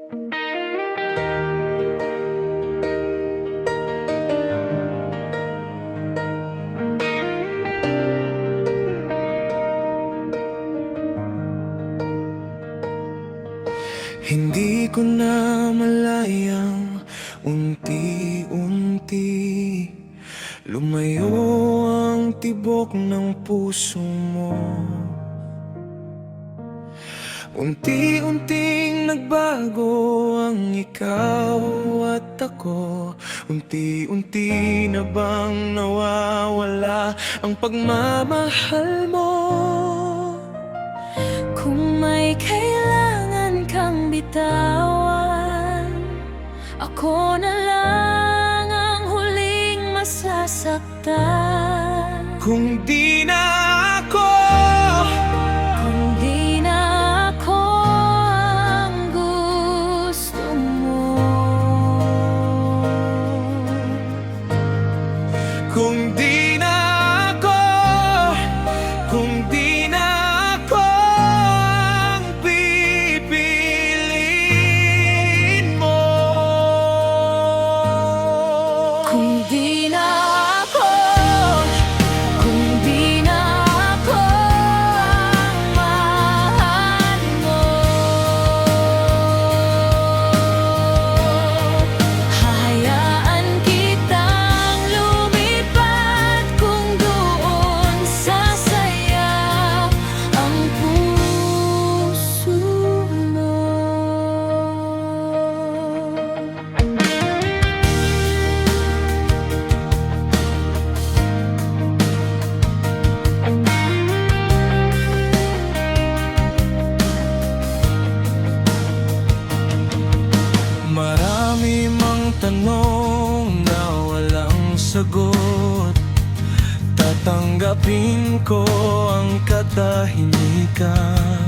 Hindi ko na malayang unti-unti lumayo ang tibok ng puso mo. Unti-unting nagbago ang ikaw at ako. Unti-unti na bang nawawala ang pagmamahal mo? Kung may kailangan kang bitawan, ako na lang ang huling masasaktan. Kung di na ako, Kung di na ako ang gusto mo, kung di na ako, kung di na ako ang pipiliin mo. kung di na ako, kung di na ako ang mahal mo, hahayaan kitang lumipat kung doon sasaya ang puso mo. Marami mang tanong na walang sagot. Tatanggapin ko ang katahimikan.